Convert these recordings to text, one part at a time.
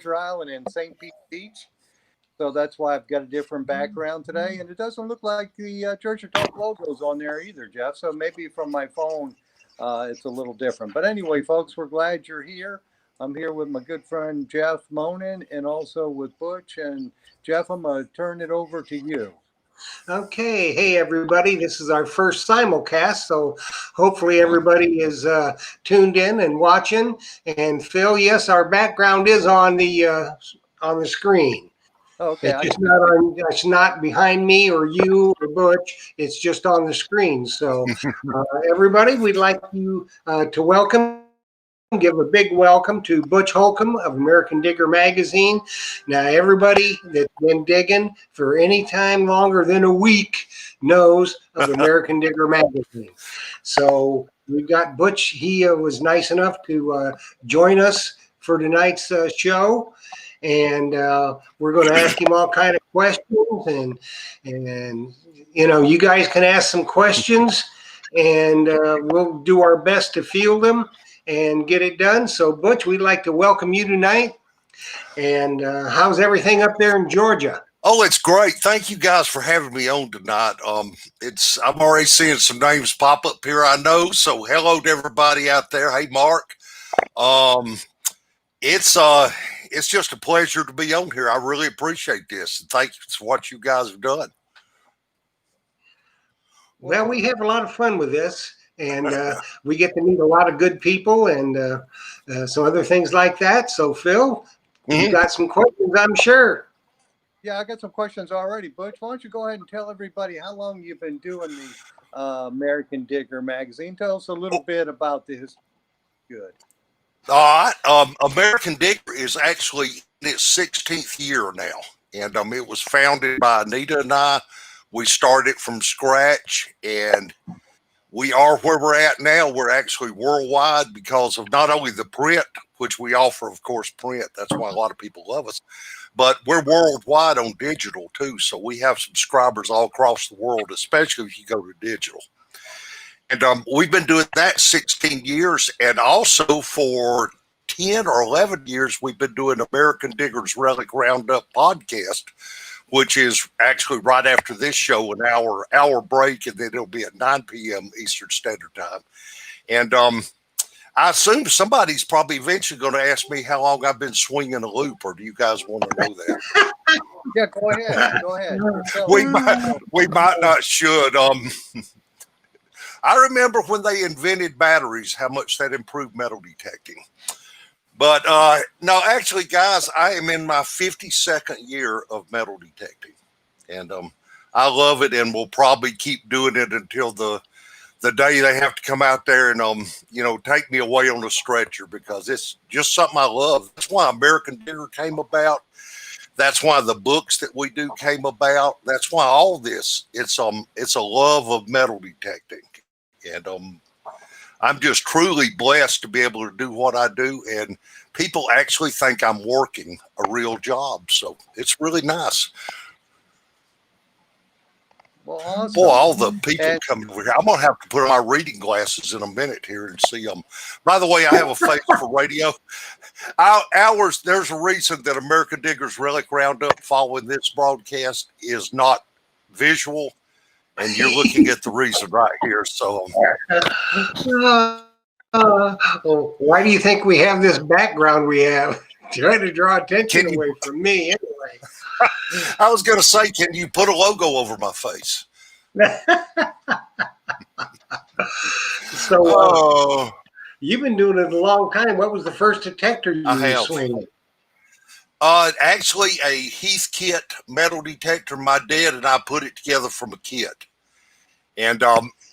Island in St. Pete Beach. So that's why I've got a different background today. And it doesn't look like the Church of Talk logo's on there either, Jeff. So maybe from my phone, it's a little different. But anyway, folks, we're glad you're here. I'm here with my good friend Jeff Monin and also with Butch. And Jeff, I'm going to turn it over to you. Okay. Hey, everybody. This is our first simulcast. So hopefully everybody is tuned in and watching. And Phil, yes, our background is on the screen. Okay. It's not behind me or you or Butch. It's just on the screen. So everybody, we'd like you to give a big welcome to Butch Holcomb of American Digger Magazine. Now, everybody that's been digging for any time longer than a week knows of American Digger Magazine. So we've got Butch. He was nice enough to join us for tonight's show. And we're going to ask him all kind of questions, and you guys can ask some questions, and we'll do our best to field them and get it done. So, Butch, we'd like to welcome you tonight. And how's everything up there in Georgia? Oh, it's great. Thank you guys for having me on tonight. I'm already seeing some names pop up here, I know. So hello to everybody out there. Hey, Mark. It's just a pleasure to be on here. I really appreciate this. And thank you for what you guys have done. Well, we have a lot of fun with this. And we get to meet a lot of good people and some other things like that. So, Phil, you got some questions, I'm sure. Yeah, I got some questions already. Butch, why don't you go ahead and tell everybody how long you've been doing the American Digger Magazine? Tell us a little bit about this. Good. All right. American Digger is actually in its 16th year now. And it was founded by Anita and I. We started from scratch, and we are where we're at now. We're actually worldwide because of not only the print, which we offer, of course, print. That's why a lot of people love us. But we're worldwide on digital, too. So we have subscribers all across the world, especially if you go to digital. And we've been doing that 16 years. And also for 10 or 11 years, we've been doing American Diggers Relic Roundup podcast, which is actually right after this show, an hour break, and then it'll be at 9 p.m. Eastern Standard Time. And I assume somebody's probably eventually going to ask me how long I've been swinging a loop, or do you guys want to know that? Yeah, go ahead. Go ahead. We might not should. I remember when they invented batteries, how much that improved metal detecting. But no, actually, guys, I am in my 52nd year of metal detecting, and I love it, and we'll probably keep doing it until the day they have to come out there and take me away on a stretcher, because it's just something I love. That's why American Digger came about. That's why the books that we do came about. That's why all this. It's a love of metal detecting, and I'm just truly blessed to be able to do what I do, and people actually think I'm working a real job. So it's really nice. Well, awesome. Boy, all the people coming over here. I'm going to have to put on my reading glasses in a minute here and see them. By the way, I have a face for radio. There's a reason that American Diggers Relic Roundup following this broadcast is not visual. And you're looking at the reason right here. So, why do you think we have this background we have? Trying to draw attention away from me, anyway. I was going to say, can you put a logo over my face? So, you've been doing it a long time. What was the first detector you were swinging? Actually, a Heathkit metal detector. My dad and I put it together from a kit. And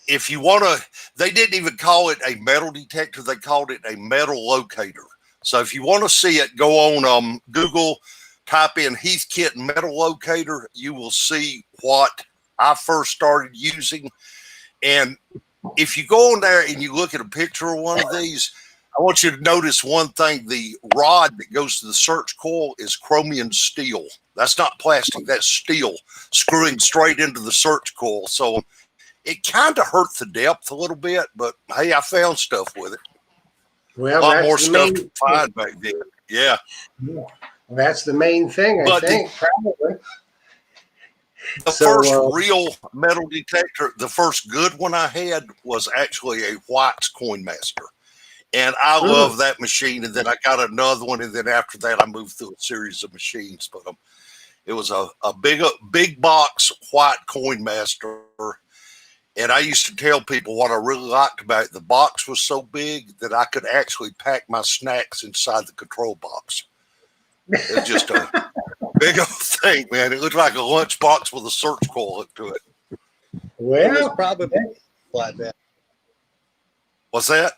if you want to, they didn't even call it a metal detector. They called it a metal locator. So if you want to see it, go on Google, type in Heathkit metal locator. You will see what I first started using. And if you go on there and you look at a picture of one of these, I want you to notice one thing. The rod that goes to the search coil is chromium steel. That's not plastic. That's steel screwing straight into the search coil. So it kind of hurt the depth a little bit, but hey, I found stuff with it. Well, a lot more stuff to find back then. Yeah. That's the main thing, I But think, probably. the So, first real metal detector, the first good one I had was actually a White's Coin Master. And I love that machine. And then I got another one. And then after that, I moved through a series of machines. But it was a big box White Coin Master. And I used to tell people what I really liked about it. The box was so big that I could actually pack my snacks inside the control box. It was just a big old thing, man. It looked like a lunchbox with a search coil to it. It well, was probably like that. What's that?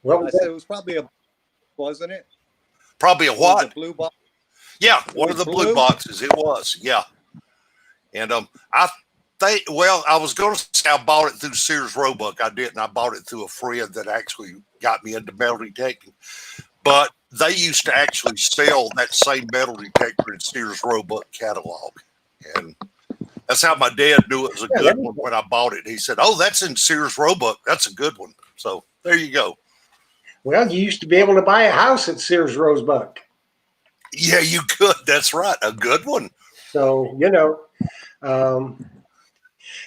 what I was said that? it was probably a, wasn't it? Probably a It was what? a blue box. Yeah, one was of the blue? blue boxes. It was, yeah. And I think, well, I was going to say I bought it through Sears Roebuck. I didn't. I bought it through a friend that actually got me into metal detecting. But they used to actually sell that same metal detector in Sears Roebuck catalog. And that's how my dad knew it was a good one when I bought it. He said, "Oh, that's in Sears Roebuck. That's a good one." So there you go. Well, you used to be able to buy a house at Sears Roebuck. Yeah, you could. That's right. A good one. So,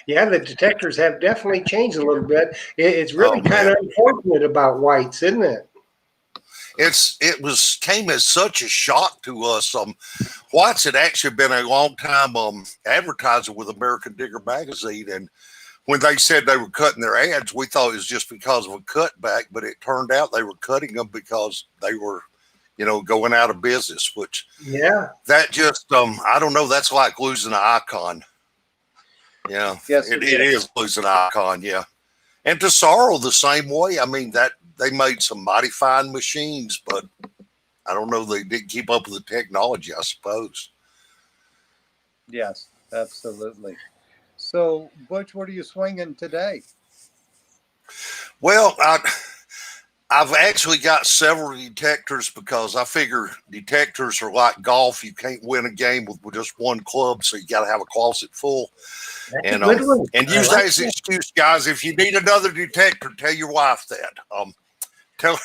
yeah, the detectors have definitely changed a little bit. It's really kind of unfortunate about Whites, isn't it? It came as such a shock to us. White's had actually been a long time advertiser with American Digger magazine, and when they said they were cutting their ads, we thought it was just because of a cutback, but it turned out they were cutting them because they were, going out of business. Which that just I don't know. That's like losing an icon. Yeah, Yes, it is losing an icon. Yeah, and Tesoro the same way. I mean that. They made some mighty fine machines, but I don't know. They didn't keep up with the technology, I suppose. Yes, absolutely. So, Butch, what are you swinging today? Well, I've actually got several detectors because I figure detectors are like golf. You can't win a game with just one club, so you got to have a closet full. That's And a good one. and use that as an excuse, guys. If you need another detector, tell your wife that. Tell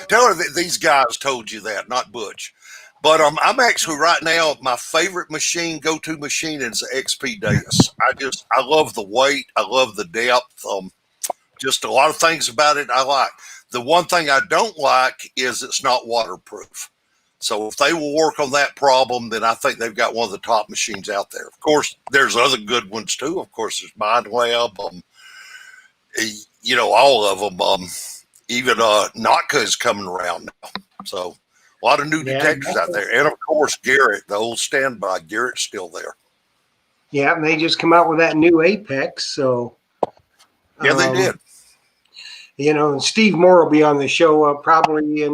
her that these guys told you that, not Butch. But I'm actually right now, my favorite go-to machine is the XP Deus. I love the weight, I love the depth. Just a lot of things about it I like. The one thing I don't like is it's not waterproof. So if they will work on that problem, then I think they've got one of the top machines out there. Of course, there's other good ones too. Of course, there's MindLab. All of them. Even Notka is coming around now. So a lot of new detectors out there. And of course, Garrett, the old standby, Garrett's still there. Yeah, and they just come out with that new Apex. So yeah, they did. And Steve Moore will be on the show probably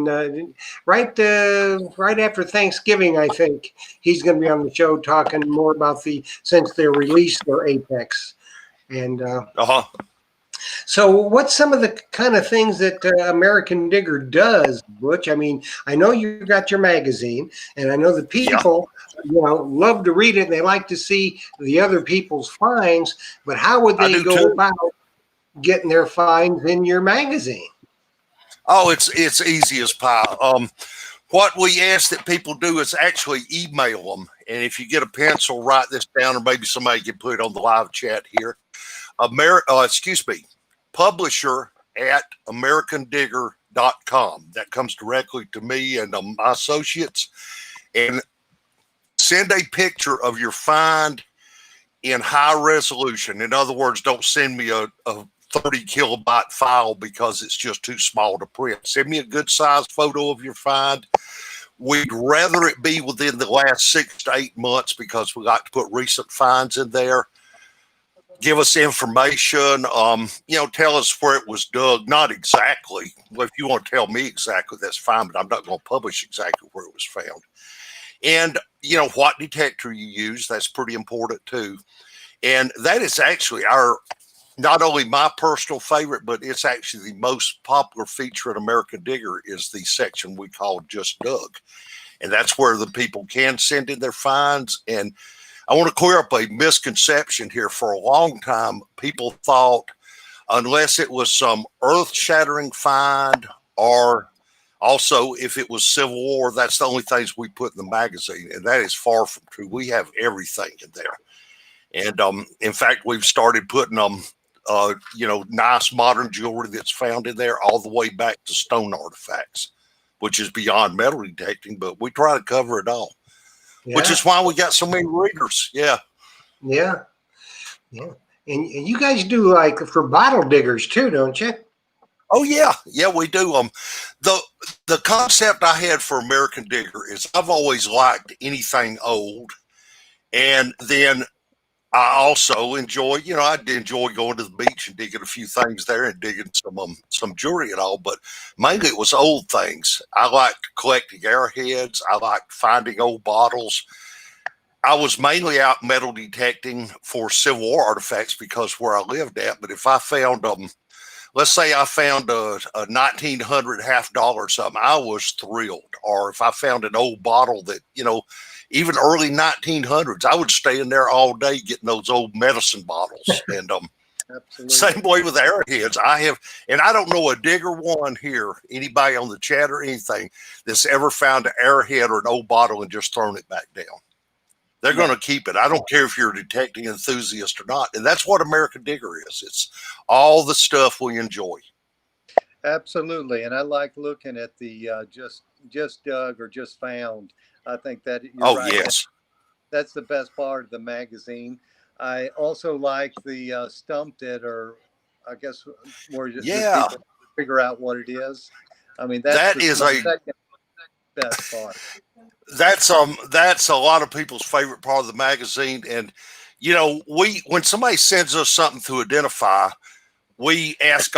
right after Thanksgiving. I think he's going to be on the show talking more about since they released their Apex. And so what's some of the kind of things that American Digger does, Butch? I mean, I know you got your magazine, and I know the people, love to read it. And they like to see the other people's finds, but how would they go about getting their finds in your magazine? Oh, it's easy as pie. What we ask that people do is actually email them. And if you get a pencil, write this down, or maybe somebody can put it on the live chat here. Publisher at AmericanDigger.com. That comes directly to me and my associates. And send a picture of your find in high resolution. In other words, don't send me a 30 kilobyte file because it's just too small to print. Send me a good sized photo of your find. We'd rather it be within the last 6 to 8 months because we like to put recent finds in there. Give us information, tell us where it was dug. Not exactly. Well, if you want to tell me exactly, that's fine, but I'm not going to publish exactly where it was found. And, what detector you use, that's pretty important too. And that is actually not only my personal favorite, but it's actually the most popular feature in American Digger is the section we call Just Dug. And that's where the people can send in their finds. And I want to clear up a misconception here. For a long time, people thought unless it was some earth-shattering find or Also, if it was Civil War, that's the only things we put in the magazine, and that is far from true. We have everything in there. And in fact, we've started putting nice modern jewelry that's found in there all the way back to stone artifacts, which is beyond metal detecting, but we try to cover it all, which is why we got so many readers. Yeah. Yeah. Yeah. And you guys do like for bottle diggers too, don't you? Oh yeah. Yeah, we do. The concept I had for American Digger is I've always liked anything old. And then I also enjoy, I enjoy going to the beach and digging a few things there and digging some jewelry and all, but mainly it was old things. I liked collecting arrowheads. I liked finding old bottles. I was mainly out metal detecting for Civil War artifacts because where I lived at. But if I found let's say I found a 1900 $50 or something, I was thrilled. Or if I found an old bottle that even early 1900s, I would stay in there all day getting those old medicine bottles. And Absolutely. same way with arrowheads. And I don't know a digger one here, anybody on the chat or anything, that's ever found an arrowhead or an old bottle and just thrown it back down. They're going to keep it. I don't care if you're a detecting enthusiast or not. And that's what American Digger is. It's all the stuff we enjoy. Absolutely. And I like looking at the just dug or just found. I think that you're right. Yes. That's the best part of the magazine. I also like the stumped it, or I guess more just people figure out what it is. I mean, that is a second best part. That's a lot of people's favorite part of the magazine. And when somebody sends us something to identify, we ask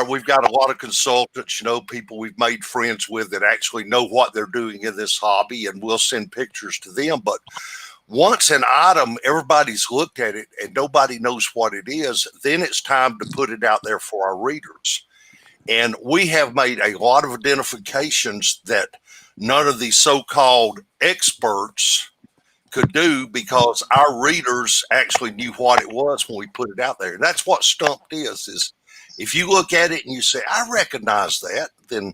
we've got a lot of consultants, people we've made friends with that actually know what they're doing in this hobby, and we'll send pictures to them. But once an item, everybody's looked at it and nobody knows what it is, then it's time to put it out there for our readers. And we have made a lot of identifications that none of the so-called experts could do because our readers actually knew what it was when we put it out there. And that's what Stumped is if you look at it and you say, I recognize that, then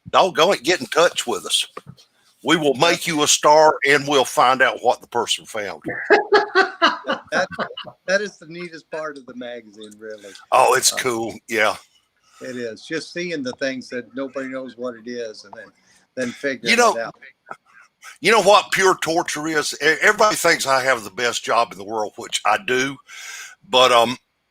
doggone it, get in touch with us. We will make you a star and we'll find out what the person found. That is the neatest part of the magazine, really. Oh, it's cool. Yeah. It is. Just seeing the things that nobody knows what it is and then figuring it out. You know what pure torture is? Everybody thinks I have the best job in the world, which I do. But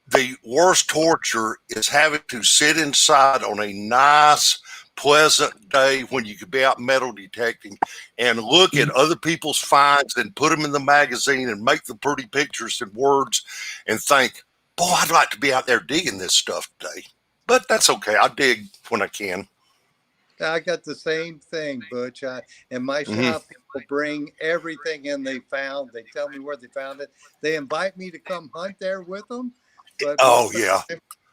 the worst torture is having to sit inside on a nice, pleasant day when you could be out metal detecting and look at other people's finds and put them in the magazine and make the pretty pictures and words and think, boy, I'd like to be out there digging this stuff today. But that's okay. I dig when I can. I got the same thing, Butch. In my shop, people bring everything in they found. They tell me where they found it. They invite me to come hunt there with them. But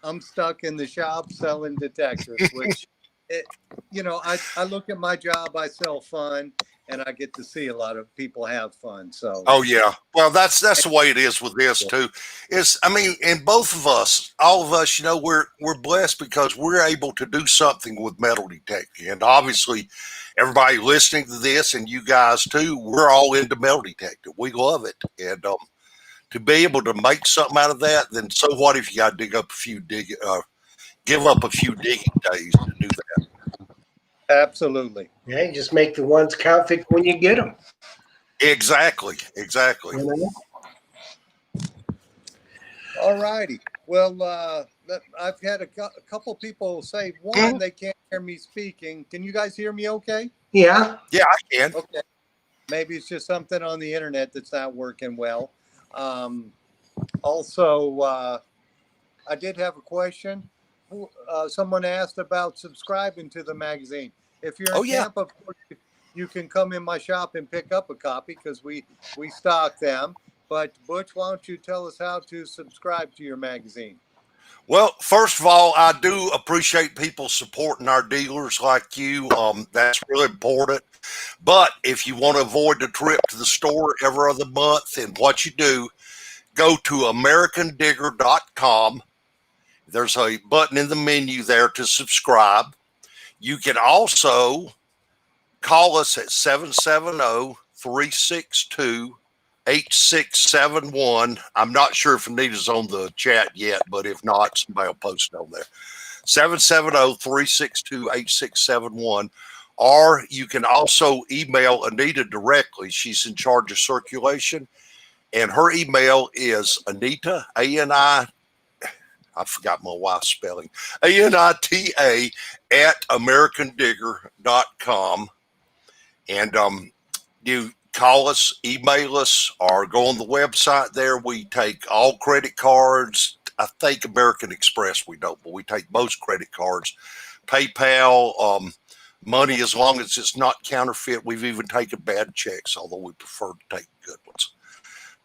I'm stuck in the shop selling detectors, which, I look at my job. I sell fun, and I get to see a lot of people have fun. So. Oh yeah. Well, that's the way it is with this too. And both of us, all of us, we're blessed because we're able to do something with metal detecting, and obviously, everybody listening to this and you guys too, we're all into metal detecting. We love it, and to be able to make something out of that, then so what if you got to give up a few digging days to do that? Absolutely. Yeah, you just make the ones count when you get them. Exactly. All righty. Well, I've had a couple people say, one, they can't hear me speaking. Can you guys hear me okay? Yeah. Yeah, I can. Okay. Maybe it's just something on the internet that's not working well. Also, I did have a question. Someone asked about subscribing to the magazine. If you're in Tampa, of course, you can come in my shop and pick up a copy because we stock them. But Butch, why don't you tell us how to subscribe to your magazine? Well, first of all, I do appreciate people supporting our dealers like you. That's really important. But if you want to avoid the trip to the store every other month, and what you do, go to AmericanDigger.com. There's a button in the menu there to subscribe. You can also call us at 770-362-8671. I'm not sure if Anita's on the chat yet, but if not, somebody will post it on there. 770-362-8671. Or you can also email Anita directly. She's in charge of circulation. And her email is Anita, I forgot my wife's spelling, ANITA at AmericanDigger.com. And you call us, email us, or go on the website there. We take all credit cards. I think American Express we don't, but we take most credit cards, PayPal, money as long as it's not counterfeit. We've even taken bad checks, although we prefer to take good ones.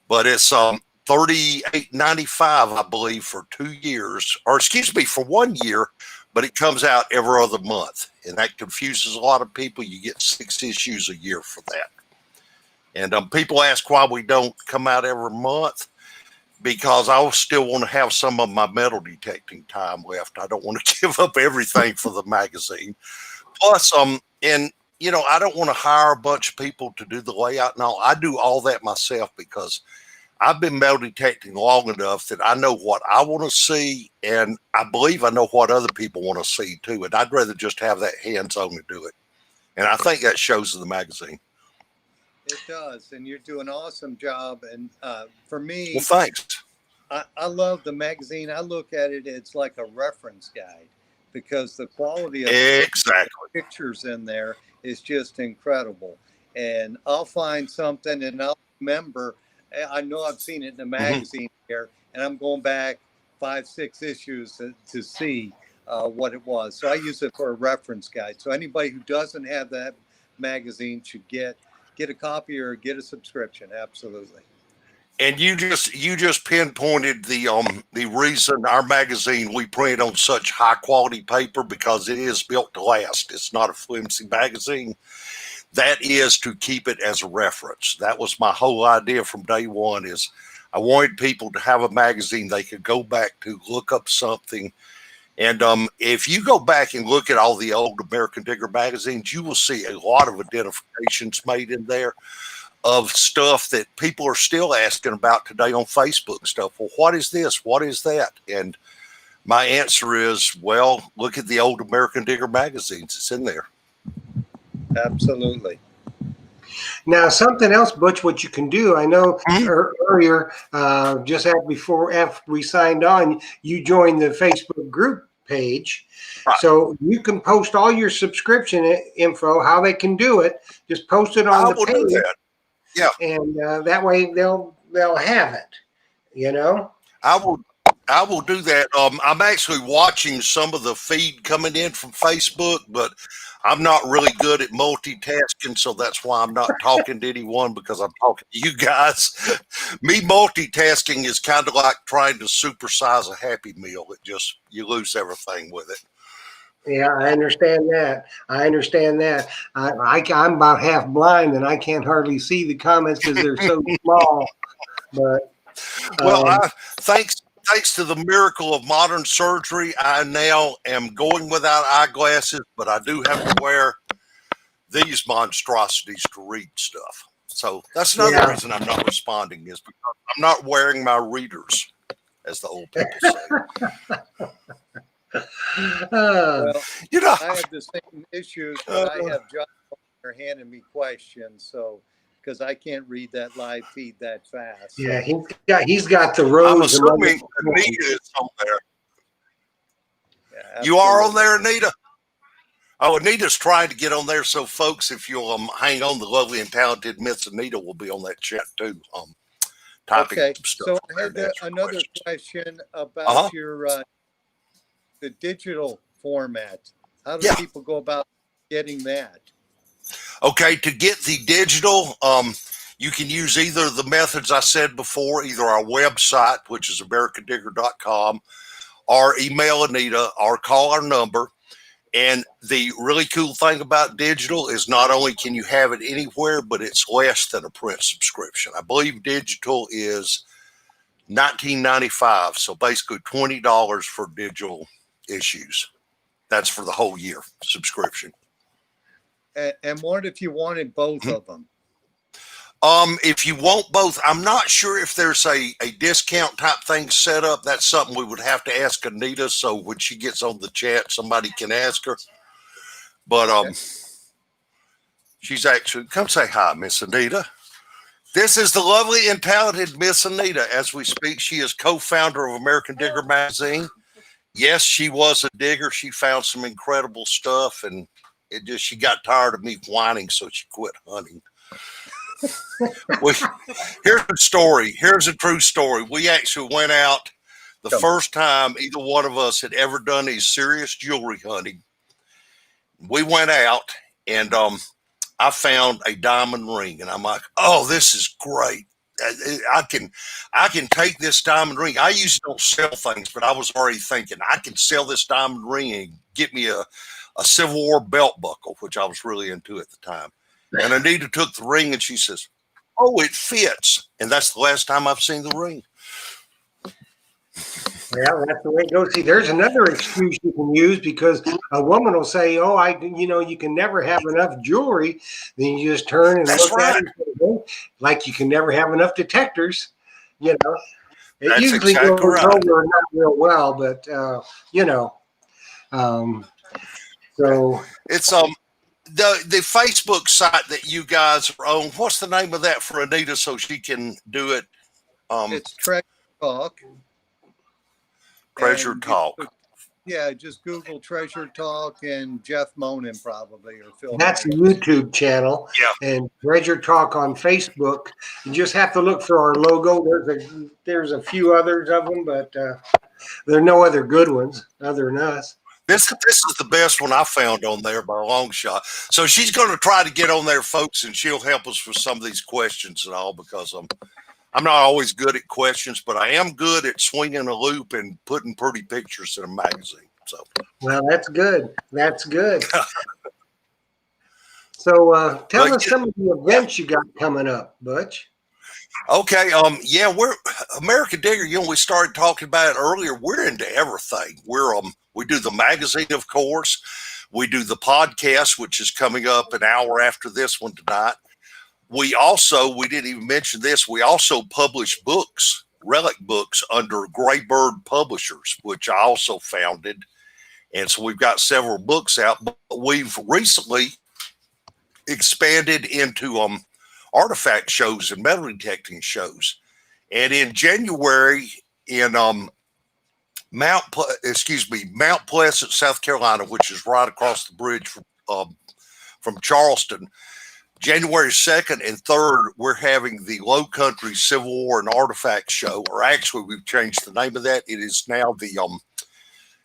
But it's $38.95, I believe, for 2 years, or excuse me, for 1 year, but it comes out every other month. And that confuses a lot of people. You get 6 issues a year for that. And people ask why we don't come out every month, because I still want to have some of my metal detecting time left. I don't want to give up everything for the magazine. Plus, and you know, I don't want to hire a bunch of people to do the layout and all. I do all that myself because I've been metal detecting long enough that I know what I want to see, and I believe I know what other people want to see too. And I'd rather just have that hands-on to do it. And I think that shows in the magazine. It does, and you're doing an awesome job. And for me, Well, thanks. I love the magazine. I look at it; it's like a reference guide because the quality of Exactly. pictures in there is just incredible. And I'll find something, and I'll remember. I know I've seen it in the magazine here, and I'm going back 5, 6 issues to see what it was. So I use it for a reference guide. So anybody who doesn't have that magazine should get a copy or get a subscription. Absolutely. And you just pinpointed the reason our magazine we print on such high quality paper, because it is built to last. It's not a flimsy magazine. That is to keep it as a reference. That was my whole idea from day one. Is I wanted people to have a magazine they could go back to, look up something. And if you go back and look at all the old American Digger magazines, you will see a lot of identifications made in there of stuff that people are still asking about today on Facebook stuff. Well, what is this? What is that? And my answer is, well, look at the old American Digger magazines. It's in there. Absolutely. Now, something else, Butch, what you can do, I know earlier, just after we signed on, you joined the Facebook group page. Right. So you can post all your subscription info, how they can do it. Just post it on the page. Do that. Yeah. And that way they'll have it, you know? I will do that. I'm actually watching some of the feed coming in from Facebook, but I'm not really good at multitasking, so that's why I'm not talking to anyone, because I'm talking to you guys. Me multitasking is kind of like trying to supersize a Happy Meal. You lose everything with it. Yeah, I understand that. I'm about half blind and I can't hardly see the comments because they're so small. But well, thanks to the miracle of modern surgery, I now am going without eyeglasses, but I do have to wear these monstrosities to read stuff. So that's another reason I'm not responding, is because I'm not wearing my readers, as the old people say. Well, you know, I have the same issues, but I have John there handing me questions, so because I can't read that live feed that fast. So. Yeah, he's got the rows. I'm assuming Anita is on there. Yeah, you are on there, Anita? Oh, Anita's trying to get on there, so folks, if you'll hang on, the lovely and talented Miss Anita will be on that chat too. Typing some stuff. So I had another question about your the digital format. How do people go about getting that? Okay, to get the digital, you can use either the methods I said before, either our website, which is AmericanDigger.com, or email Anita, or call our number. And the really cool thing about digital is not only can you have it anywhere, but it's less than a print subscription. I believe digital is $19.95, so basically $20 for digital issues. That's for the whole year subscription. And what if you wanted both of them? If you want both, I'm not sure if there's a discount type thing set up. That's something we would have to ask Anita. So when she gets on the chat, somebody can ask her. But she's actually, come say hi, Miss Anita. This is the lovely and talented Miss Anita. As we speak, she is co-founder of American Digger magazine. Yes, she was a digger. She found some incredible stuff, and she got tired of me whining, so she quit hunting. Here's the story. Here's a true story. We actually went out the first time either one of us had ever done any serious jewelry hunting. We went out, and I found a diamond ring, and I'm like, oh, this is great. I can take this diamond ring. I usually don't sell things, but I was already thinking I can sell this diamond ring and get me a Civil War belt buckle, which I was really into at the time. And Anita took the ring and she says, oh, it fits. And that's the last time I've seen the ring. Well, that's the way it goes. See, there's another excuse you can use, because a woman will say, oh, you can never have enough jewelry. Then you just turn and That's look right. at it, like you can never have enough detectors. It That's usually exactly goes right. over not real well, but so It's the Facebook site that you guys are on. What's the name of that for Anita so she can do it? It's Treasure Talk. Treasure And Talk. just Google Treasure Talk and Jeff Monin probably, or Phil. that's a Myers. YouTube channel. Yeah. And Treasure Talk on Facebook. You just have to look for our logo. There's a few others of them, but there are no other good ones other than us. This is the best one I found on there by a long shot. So she's going to try to get on there, folks, and she'll help us with some of these questions and all, because I'm not always good at questions, but I am good at swinging a loop and putting pretty pictures in a magazine. So, Well, that's good. That's good. So tell us some of the events you got coming up, Butch. okay. We're American Digger. We started talking about it earlier. We're into everything. We do the magazine, of course. We do the podcast, which is coming up an hour after this one tonight. We didn't even mention this. We also publish books, relic books, under Graybird Publishers, which I also founded. And so we've got several books out, but we've recently expanded into artifact shows and metal detecting shows. And in January in Mount Pleasant, South Carolina, which is right across the bridge from Charleston, January 2nd and 3rd, we're having the Low Country Civil War and Artifact Show, or actually we've changed the name of that. It is now the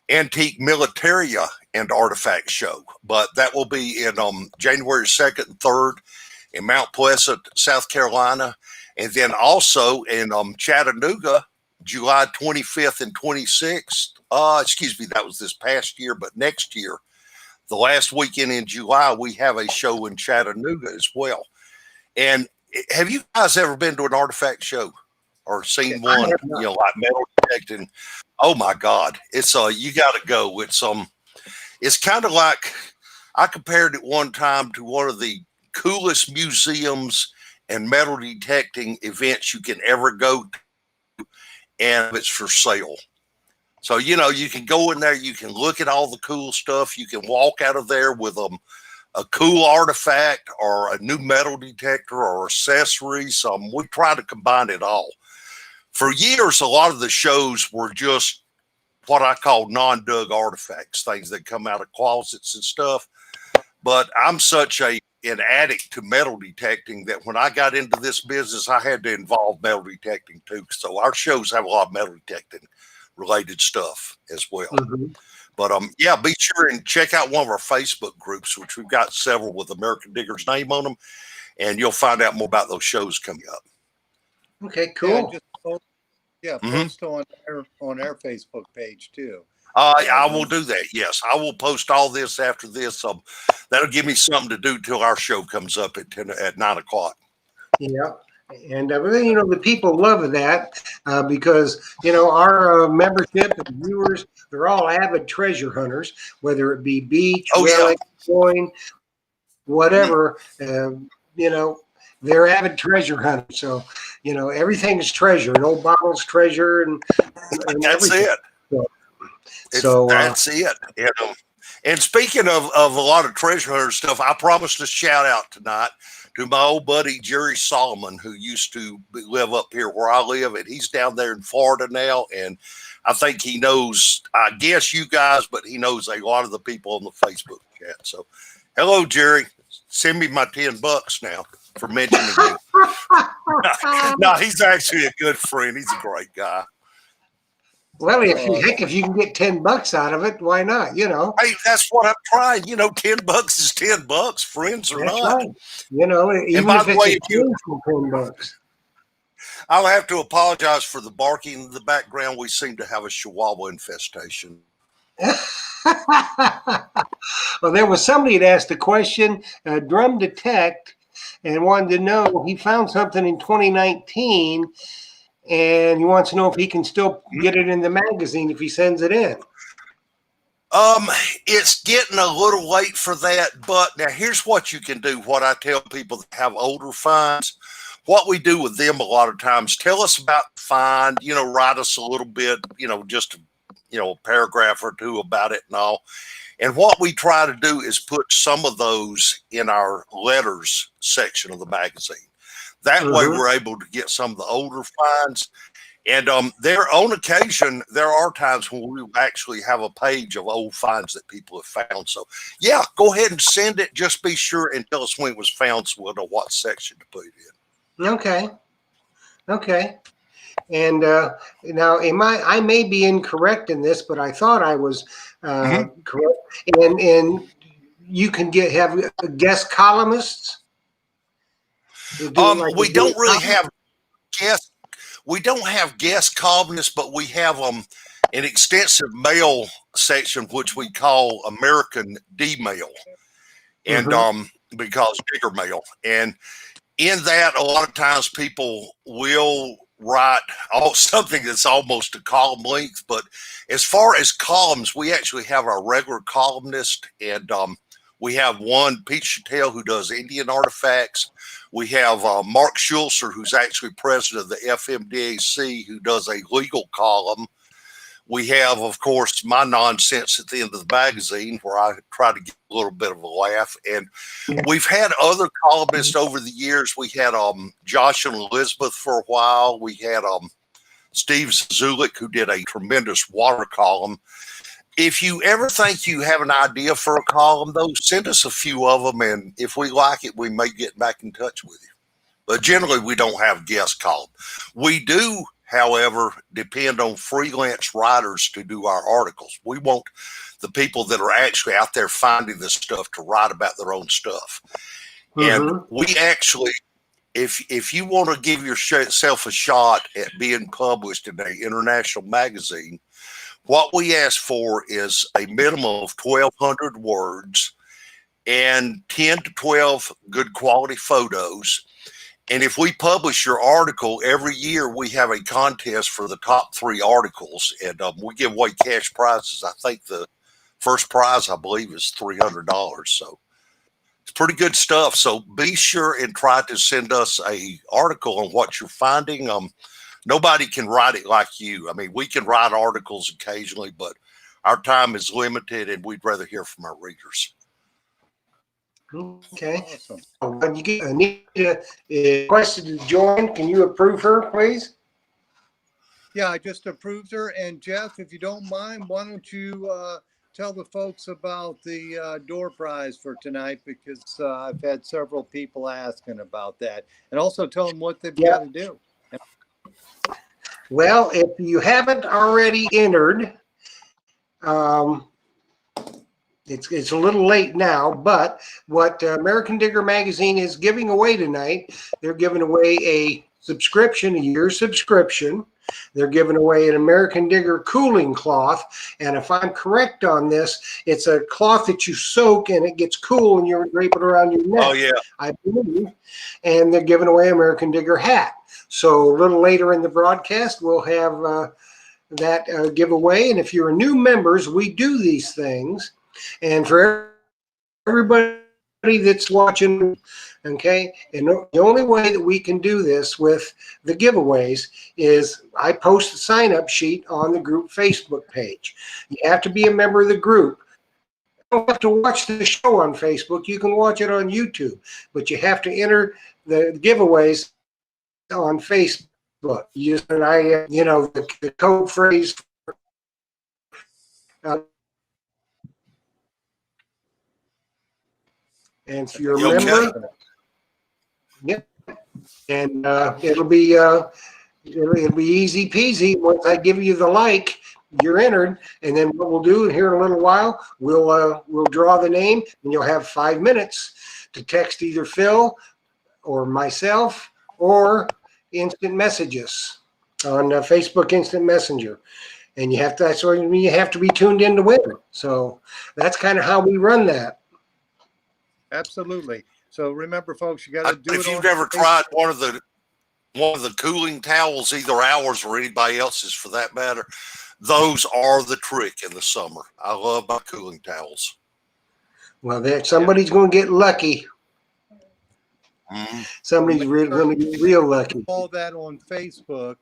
Antique Militaria and Artifact Show, but that will be in January 2nd and 3rd in Mount Pleasant, South Carolina. And then also in Chattanooga, July 25th and 26th. That was this past year, but next year, the last weekend in July, we have a show in Chattanooga as well. And have you guys ever been to an artifact show or seen one, like metal detecting? Oh my God. It's you got to go. It's kind of like, I compared it one time to one of the coolest museums and metal detecting events you can ever go to, and it's for sale. So, you can go in there, you can look at all the cool stuff. You can walk out of there with a cool artifact or a new metal detector or accessories. We try to combine it all. For years, a lot of the shows were just what I call non-dug artifacts, things that come out of closets and stuff. But I'm such an addict to metal detecting that when I got into this business, I had to involve metal detecting too. So our shows have a lot of metal detecting related stuff as well. Mm-hmm. But be sure and check out one of our Facebook groups, which we've got several with American Digger's name on them, and you'll find out more about those shows coming up. Okay, cool. Post on our Facebook page too. I will do that. Yes, I will post all this after this. That'll give me something to do till our show comes up at 9 o'clock. Yeah. And the people love that because our membership and viewers, they're all avid treasure hunters, whether it be beach, Oh, yeah. relic, coin, whatever. They're avid treasure hunters. So everything's treasure. An old bottle's treasure, and That's everything. it. So That's it. And speaking of a lot of treasure hunter stuff, I promised a shout out tonight to my old buddy Jerry Solomon, who used to live up here where I live, and he's down there in Florida now. And I think he knows, I guess you guys, but he knows a lot of the people on the Facebook chat. So, hello, Jerry. Send me my $10 now for mentioning you. No, he's actually a good friend. He's a great guy. well, if you can get $10 out of it, why not? Hey, that's what I'm trying. $10 is $10, friends or That's not. right. Even by if the it's way, a painful $10. I'll have to apologize for the barking in the background. We seem to have a Chihuahua infestation. Well, there was somebody that asked a question, Drum Detect, and wanted to know, he found something in 2019, and he wants to know if he can still get it in the magazine if he sends it in. It's getting a little late for that, but now here's what you can do. What I tell people that have older finds, what we do with them a lot of times, tell us about the find, write us a little bit, just a paragraph or two about it and all. And what we try to do is put some of those in our letters section of the magazine. That way we're able to get some of the older finds. And there, on occasion, there are times when we actually have a page of old finds that people have found. So, yeah, go ahead and send it. Just be sure and tell us when it was found so we'll know what section to put it in. Okay. And now, I may be incorrect in this, but I thought I was correct. And you can have guest columnists. We don't really have guest. We don't have guest columnists, but we have an extensive mail section, which we call American D-Mail, and because digger mail. And in that, a lot of times people will write something that's almost a column length. But as far as columns, we actually have our regular columnist, and we have one, Pete Chattel, who does Indian artifacts. We have Mark Schulzer, who's actually president of the FMDAC, who does a legal column. We have, of course, my nonsense at the end of the magazine, where I try to get a little bit of a laugh. And we've had other columnists over the years. We had Josh and Elizabeth for a while. We had Steve Zulik, who did a tremendous water column. If you ever think you have an idea for a column, though, send us a few of them, and if we like it, we may get back in touch with you. But generally, we don't have guest column. We do, however, depend on freelance writers to do our articles. We want the people that are actually out there finding this stuff to write about their own stuff. And we actually, if you want to give yourself a shot at being published in an international magazine, what we ask for is a minimum of 1,200 words and 10 to 12 good quality photos. And if we publish your article every year, we have a contest for the top 3 articles, and we give away cash prizes. I think the first prize, I believe, is $300. So it's pretty good stuff. So be sure and try to send us a article on what you're finding. Nobody can write it like you. I mean, we can write articles occasionally, but our time is limited, and we'd rather hear from our readers. Okay. Awesome. When you get Anita requested to join, can you approve her, please? Yeah, I just approved her. And Jeff, if you don't mind, why don't you tell the folks about the door prize for tonight, because I've had several people asking about that, and also tell them what they've got to do. Well, if you haven't already entered, it's a little late now, but what American Digger Magazine is giving away tonight, they're giving away a subscription, a year subscription. They're giving away an American Digger cooling cloth. And if I'm correct on this, it's a cloth that you soak and it gets cool and you drape it around your neck. Oh, yeah. I believe. And they're giving away American Digger hat. So a little later in the broadcast, we'll have that giveaway. And if you're new members, we do these things. And for everybody that's watching, okay, and the only way that we can do this with the giveaways is I post a sign-up sheet on the group Facebook page. You have to be a member of the group. You don't have to watch the show on Facebook. You can watch it on YouTube, but you have to enter the giveaways on Facebook. Using the code phrase. And if you're a member, yep, and it'll be easy peasy. Once I give you the like, you're entered. And then what we'll do here in a little while, we'll draw the name, and you'll have 5 minutes to text either Phil or myself or instant messages on Facebook Instant Messenger. And that's what you have to be tuned in to win. So that's kind of how we run that. Absolutely. So remember, folks, you got to do it. If you've never tried one of the cooling towels, either ours or anybody else's for that matter, those are the trick in the summer. I love my cooling towels. Well, somebody's going to get lucky. Mm-hmm. Somebody's going to get real lucky. All that on Facebook.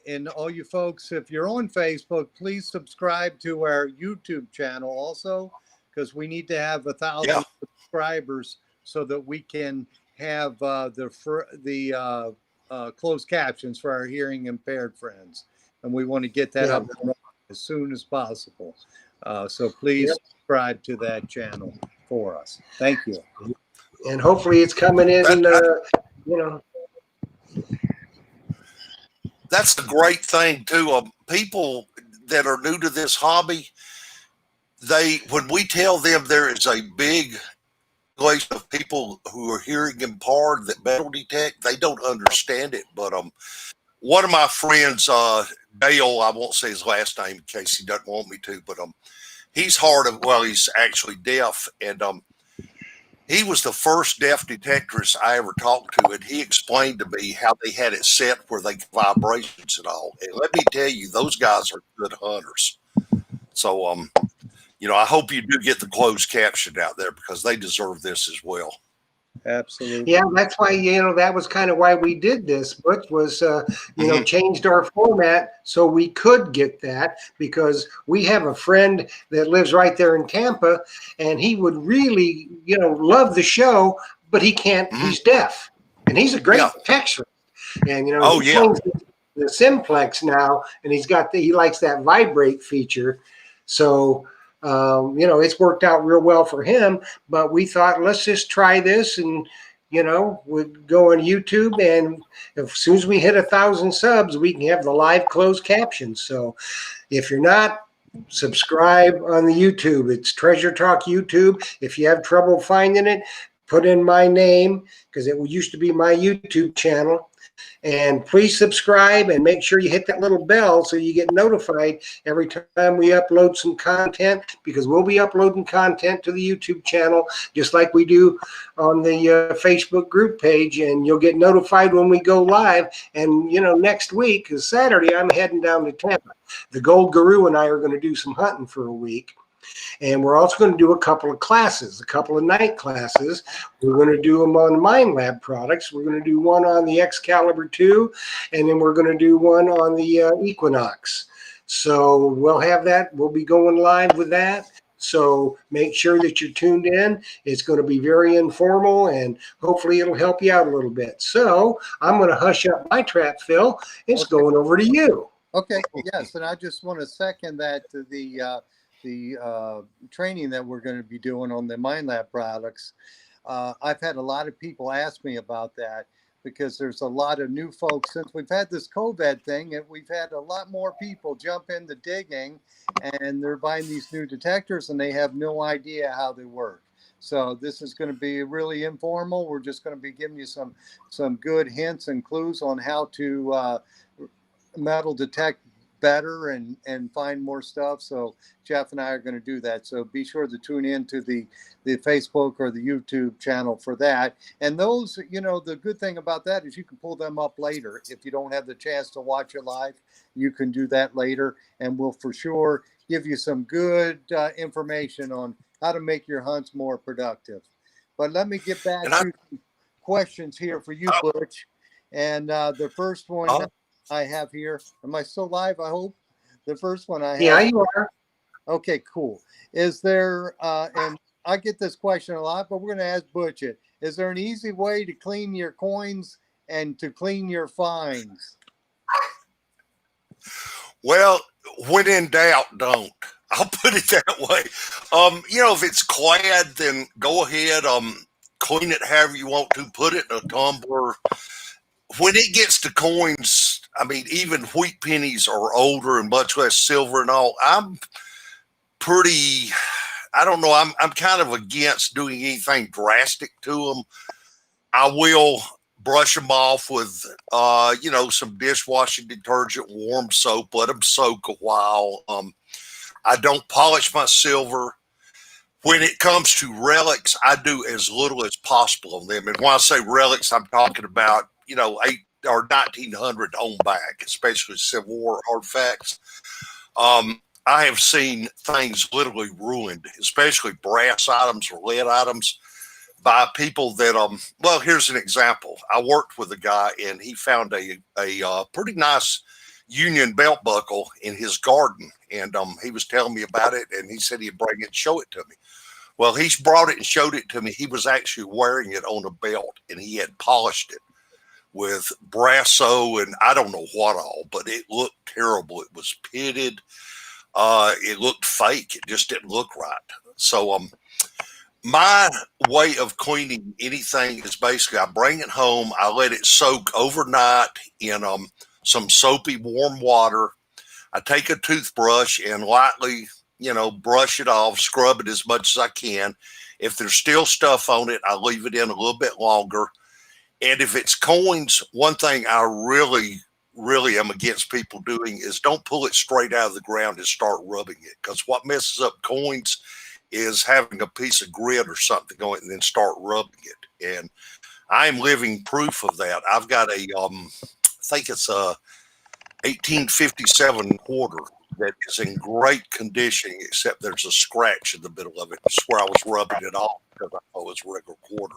And all you folks, if you're on Facebook, please subscribe to our YouTube channel also, because we need to have 1,000 subscribers so that we can have the closed captions for our hearing impaired friends. And we want to get that up as soon as possible. So please subscribe to that channel for us. Thank you. And hopefully it's coming in, That's the great thing too. People that are new to this hobby, when we tell them there is a big place of people who are hearing impaired that metal detect, they don't understand it. But one of my friends, Dale, I won't say his last name in case he doesn't want me to, but he's he's actually deaf, and he was the first deaf detectorist I ever talked to, and he explained to me how they had it set where they get vibrations and all. And let me tell you, those guys are good hunters. So, I hope you do get the closed caption out there because they deserve this as well. Absolutely. Yeah, that's why, that was kind of why we did this, Butch, was, changed our format so we could get that, because we have a friend that lives right there in Tampa, and he would really, love the show, but he can't, he's deaf, and he's a great texter. And, he plays the Simplex now, and he likes that vibrate feature. So, it's worked out real well for him, but we thought, let's just try this, and we'd go on YouTube, and as soon as we hit 1,000 subs, we can have the live closed captions. So if you're not, subscribe on the YouTube. It's Treasure Talk YouTube. If you have trouble finding it, put in my name, because it used to be my YouTube channel. And please subscribe and make sure you hit that little bell so you get notified every time we upload some content, because we'll be uploading content to the YouTube channel just like we do on the Facebook group page, and you'll get notified when we go live. And next week is Saturday, I'm heading down to Tampa. The Gold Guru and I are going to do some hunting for a week. And we're also going to do a couple of classes, a couple of night classes. We're going to do them on Minelab products. We're going to do one on the Excalibur 2, and then we're going to do one on the Equinox. So we'll have that. We'll be going live with that. So make sure that you're tuned in. It's going to be very informal, and hopefully it'll help you out a little bit. So I'm going to hush up my trap, Phil. It's going over to you. Okay. Yes. And I just want to second that to the training that we're going to be doing on the Minelab products. I've had a lot of people ask me about that, because there's a lot of new folks since we've had this COVID thing, and we've had a lot more people jump into digging, and they're buying these new detectors and they have no idea how they work. So this is going to be really informal. We're just going to be giving you some good hints and clues on how to metal detect better and find more stuff. So Jeff and I are going to do that. So be sure to tune in to the Facebook or the YouTube channel for that. And those, you know, the good thing about that is you can pull them up later. If you don't have the chance to watch it live, you can do that later. And we'll for sure give you some good information on how to make your hunts more productive. But let me get back to some questions here for you, Butch. And the first one I have here, am I still live? I hope. The first one I have. Yeah, you are. Okay, cool. Is there, and I get this question a lot, but we're going to ask Butch it. Is there an easy way to clean your coins and to clean your fines? Well, when in doubt, don't. I'll put it that way. You know, if it's clad, then go ahead, clean it however you want to, put it in a tumbler. When it gets to coins, I mean, even wheat pennies are older and much less silver and all. I'm pretty, I don't know, I'm kind of against doing anything drastic to them. I will brush them off with, you know, some dishwashing detergent, warm soap, let them soak a while. I don't polish my silver. When it comes to relics, I do as little as possible on them. And when I say relics, I'm talking about, you know, 8 or 1900 on back, especially Civil War artifacts. I have seen things literally ruined, especially brass items or lead items, by people that, well, here's an example. I worked with a guy and he found a pretty nice Union belt buckle in his garden. And he was telling me about it and he said he'd bring it and show it to me. Well, he's brought it and showed it to me. He was actually wearing it on a belt and he had polished it with Brasso and I don't know what all, but it looked terrible. It was pitted. It looked fake. It just didn't look right. So, my way of cleaning anything is basically I bring it home. I let it soak overnight in, some soapy warm water. I take a toothbrush and lightly, you know, brush it off, scrub it as much as I can. If there's still stuff on it, I leave it in a little bit longer. And if it's coins, one thing I really am against people doing is don't pull it straight out of the ground and start rubbing it. Because what messes up coins is having a piece of grit or something on it and then start rubbing it. And I'm living proof of that. I've got a, I think it's a 1857 quarter that is in great condition, except there's a scratch in the middle of it. It's where I was rubbing it off because I thought it was a regular quarter.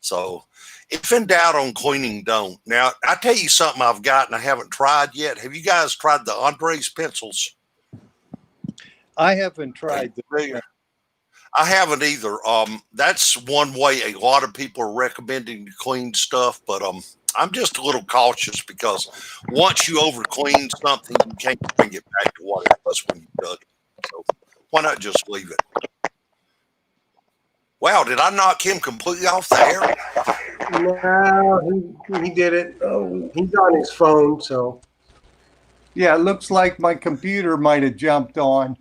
So if in doubt on cleaning, don't. Now, I tell you something I've got and I haven't tried yet. Have you guys tried the Andres pencils? I haven't tried the I haven't either. That's one way a lot of people are recommending to clean stuff, but I'm just a little cautious because once you over clean something, you can't bring it back to what it was when you dug it. So why not just leave it? Wow, did I knock him completely off the air? No, he did it. Oh, he's on his phone, so. Yeah, it looks like my computer might have jumped on.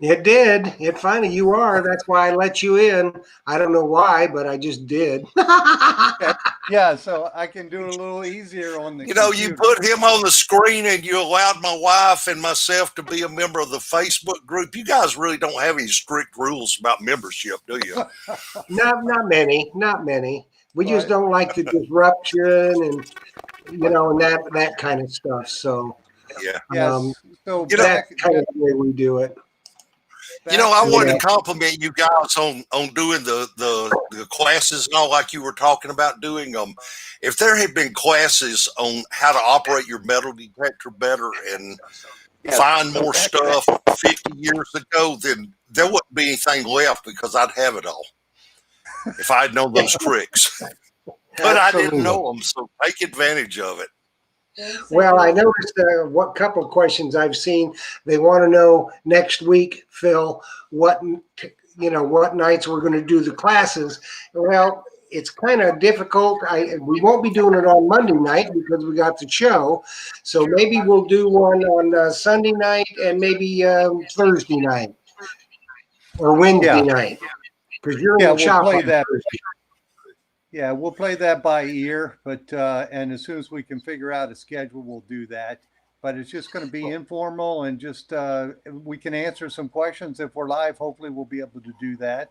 It did. It finally, you are. That's why I let you in. I don't know why, but I just did. Yeah, so I can do it a little easier on the You know, computer. you put him on the screen and you allowed my wife and myself to be a member of the Facebook group. You guys really don't have any strict rules about membership, do you? Not many. We just Right. don't like the disruption and and that kind of stuff. So Yeah. Yes. So You know, that's kind of the way we do it. You know, I wanted Yeah. to compliment you guys on doing the classes and all like you were talking about doing. If there had been classes on how to operate your metal detector better and find more stuff 50 years ago, then there wouldn't be anything left because I'd have it all if I'd known those tricks. But I didn't know them, so take advantage of it. Well, I noticed what couple of questions I've seen. They want to know next week, Phil, what nights we're going to do the classes. Well, it's kind of difficult. We won't be doing it on Monday night because we got the show. So maybe we'll do one on Sunday night and maybe Thursday night or Wednesday night. Because you're Yeah, in we'll shop play on that. Thursday. Yeah, we'll play that by ear, but and as soon as we can figure out a schedule, we'll do that. But it's just going to be informal and just we can answer some questions if we're live. Hopefully, we'll be able to do that.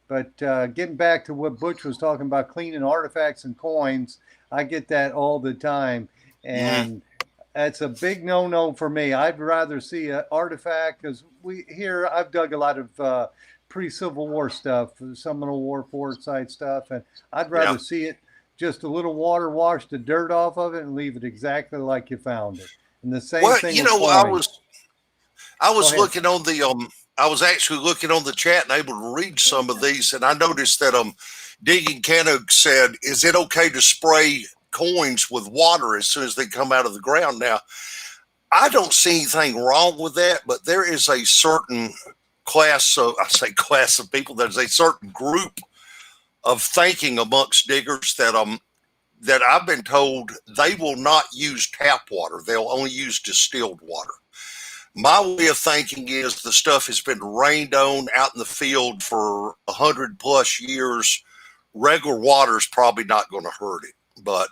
But getting back to what Butch was talking about, cleaning artifacts and coins, I get that all the time, and that's a big no-no for me. I'd rather see an artifact because I've dug a lot of pre-Civil War stuff, Seminole War Fort site stuff, and I'd rather see it just a little water wash the dirt off of it and leave it exactly like you found it. And the same Well, thing you with know, coins. I Go was ahead. looking on the I was actually looking on the chat and able to read some of these, and I noticed that Digging Canuck said, "Is it okay to spray coins with water as soon as they come out of the ground?" Now, I don't see anything wrong with that, but there is a certain class of class of people. There's a certain group of thinking amongst diggers that I've been told they will not use tap water. They'll only use distilled water. My way of thinking is the stuff has been rained on out in the field for 100+ years. Regular water is probably not going to hurt it, but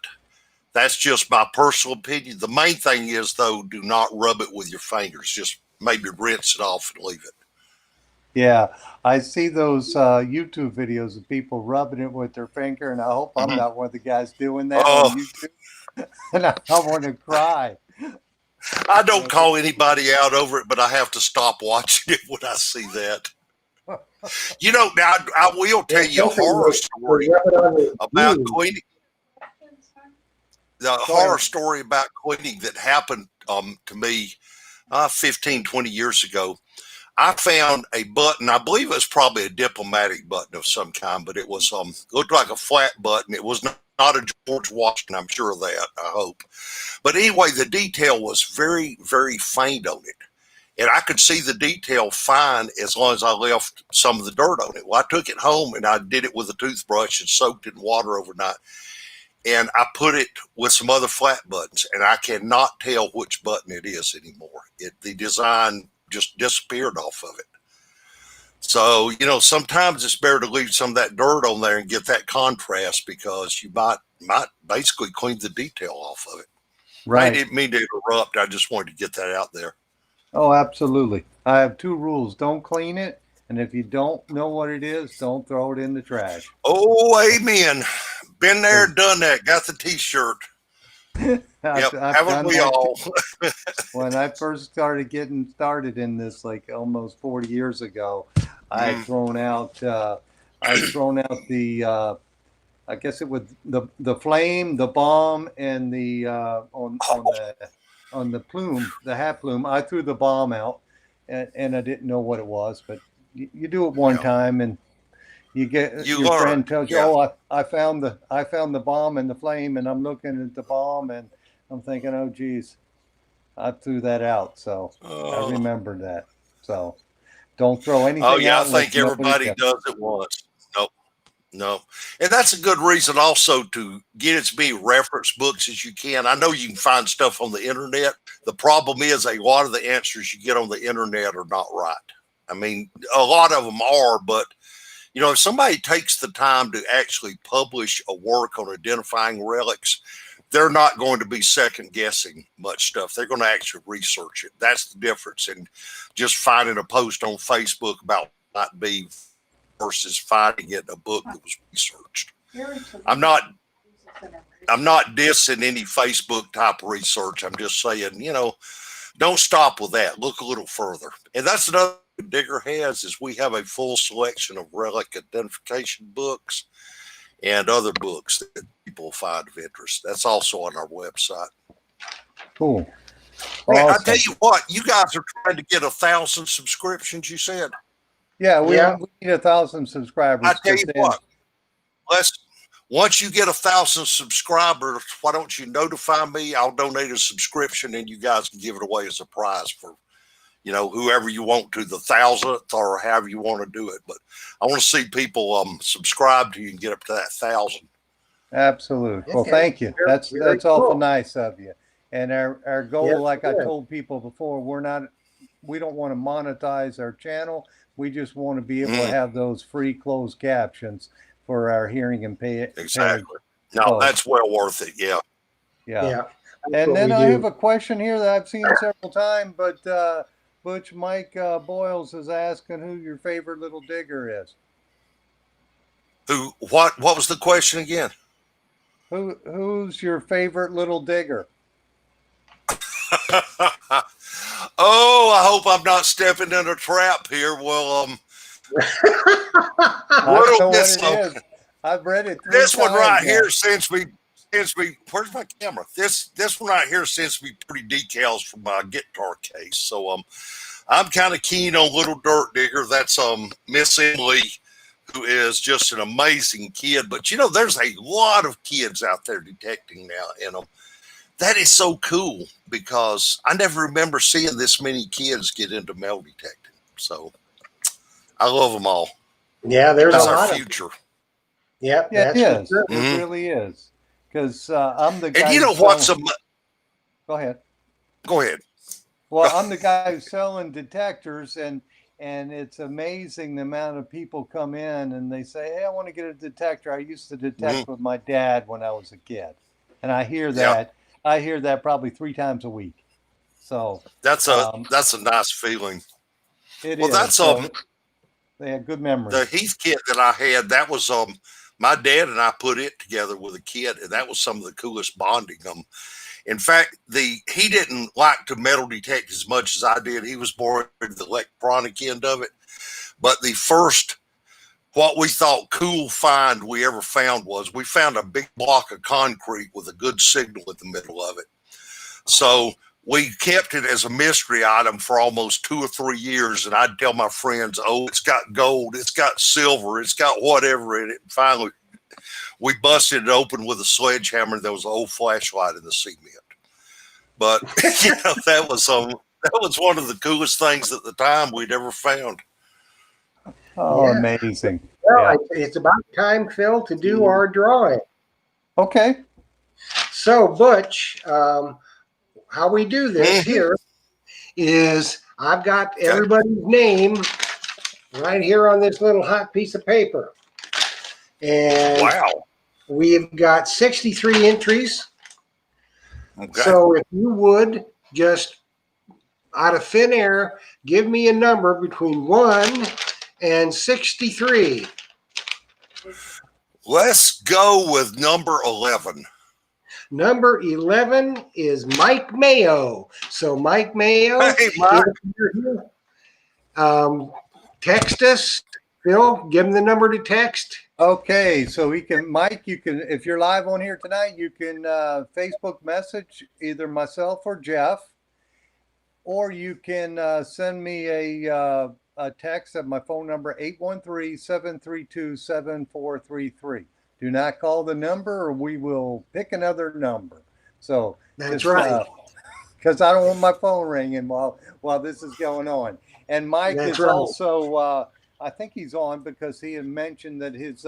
that's just my personal opinion. The main thing is, though, do not rub it with your fingers. Just maybe rinse it off and leave it. Yeah, I see those YouTube videos of people rubbing it with their finger, and I hope I'm not one of the guys doing that on Oh, YouTube. And I want to cry. I don't call anybody out over it, but I have to stop watching it when I see that. You know, now I will tell you a horror story about cleaning. The horror story about cleaning that happened to me 15, 20 years ago. I found a button. I believe it was probably a diplomatic button of some kind, but it was looked like a flat button. It was not a George Washington. I'm sure of that. I hope. But anyway, the detail was very, very faint on it. And I could see the detail fine as long as I left some of the dirt on it. Well, I took it home and I did it with a toothbrush and soaked it in water overnight. And I put it with some other flat buttons, and I cannot tell which button it is anymore. The design just disappeared off of it. So, you know, sometimes it's better to leave some of that dirt on there and get that contrast, because you might basically clean the detail off of it. Right. I didn't mean to interrupt. I just wanted to get that out there. Oh, absolutely. I have two rules. Don't clean it. And if you don't know what it is, don't throw it in the trash. Oh, amen. Been there, done that. Got the T-shirt. Yep, haven't we all? When I first started getting started in this, like almost 40 years ago, I had thrown out the I guess it was the flame, the bomb, and the on the plume, the hat plume. I threw the bomb out, and I didn't know what it was. But you do it one time, and you get your friend tells you, "Oh, I found the bomb and the flame," and I'm looking at the bomb, and I'm thinking, "Oh, geez, I threw that out." So I remembered that. So don't throw anything out. Oh yeah, I think everybody does it once. No. And that's a good reason also to get as many reference books as you can. I know you can find stuff on the internet. The problem is a lot of the answers you get on the internet are not right. I mean, a lot of them are, but you know, if somebody takes the time to actually publish a work on identifying relics, they're not going to be second guessing much stuff. They're going to actually research it. That's the difference in just finding a post on Facebook about what might be versus finding it in a book that was researched. I'm not dissing any Facebook type research. I'm just saying, you know, don't stop with that. Look a little further. And that's another thing Digger has, is we have a full selection of relic identification books and other books that people find of interest. That's also on our website. Cool. Hey, I tell you what, you guys are trying to get 1,000 subscriptions, you said? Yeah, we need 1,000 subscribers. I tell you what, once you get 1,000 subscribers, why don't you notify me? I'll donate a subscription, and you guys can give it away as a prize for, you know, whoever you want to, the 1,000th or however you want to do it. But I want to see people subscribe to you and get up to that 1,000. Absolutely. Well, thank you. That's awful nice of you. And our goal, like I told people before, we don't want to monetize our channel, We just want to be able to Mm. have those free closed captions for our hearing impaired. Exactly. No, folks. that's well worth it. Yeah. Yeah. Yeah. That's And what then we I do. have a question here that I've seen several times, but Butch Mike Boyles is asking who your favorite little digger is. What was the question again? Who's your favorite little digger? Oh, I hope I'm not stepping in a trap here. Well, I little know what miss it is. I've read it 3 this one times right now. here sends me where's my camera? This one right here sends me pretty decals from my guitar case. So I'm kind of keen on Little Dirt Digger. That's Miss Emily, who is just an amazing kid. But you know, there's a lot of kids out there detecting now, and that is so cool because I never remember seeing this many kids get into metal detecting. So I love them all. Yeah, there's That's a our lot of. future. Yep, Yeah, it that's for is. sure. It Mhm. really is. Because I'm the guy. And you know who's what's selling- Go ahead. go ahead. Well, I'm the guy who's selling detectors, and it's amazing the amount of people come in and they say, "Hey, I want to get a detector. I used to detect with my dad when I was a kid," and I hear Yeah. that. I hear that probably 3 times a week. So That's um, a nice feeling. it Well, is. that's So they have good the memories. Heath kit that I had. That was my dad and I put it together with a kit, and that was some of the coolest bonding. In fact, he didn't like to metal detect as much as I did. He was more into the electronic end of it. But the first, what we thought cool find we ever found was we found a big block of concrete with a good signal in the middle of it. So we kept it as a mystery item for almost 2 or 3 years. And I'd tell my friends, oh, it's got gold, it's got silver, it's got whatever in it. And finally, we busted it open with a sledgehammer. There was an old flashlight in the cement. But you know, that was one of the coolest things at the time we'd ever found. Oh, Yeah. amazing. Well, Yeah. it's about time, Phil, to do our drawing. Okay. So, Butch, how we do this Mhm. here is I've got everybody's name right here on this little hot piece of paper. And Wow. we've got 63 entries. Okay. So if you would just out of thin air, give me a number between 1 and 63. Let's go with number 11. Number 11 is Mike Mayo. So Mike Mayo, Hey, Mike. text us. Phil, give him the number to text. Okay, so Mike, you can, if you're live on here tonight, you can Facebook message either myself or Jeff, or you can send me a text at my phone number, 813-732-7433. Do not call the number or we will pick another number. So That's right. Because I don't want my phone ringing while this is going on. And Mike That's is right. also, I think he's on because he had mentioned that his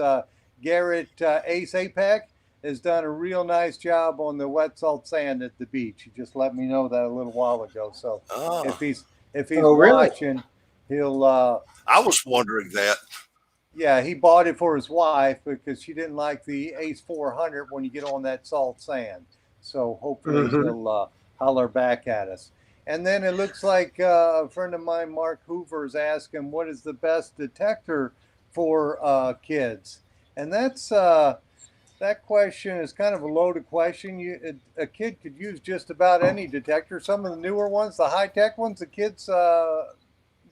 Garrett Ace APEC has done a real nice job on the wet salt sand at the beach. He just let me know that a little while ago. So Oh, if he's Oh, really? watching, he'll I was wondering that. yeah, he bought it for his wife because she didn't like the Ace 400 when you get on that salt sand. So hopefully he'll holler back at us. And then it looks like a friend of mine, Mark Hoover, is asking what is the best detector for kids. And that's that question is kind of a loaded question. A kid could use just about any detector. Some of the newer ones, the high-tech ones, the kids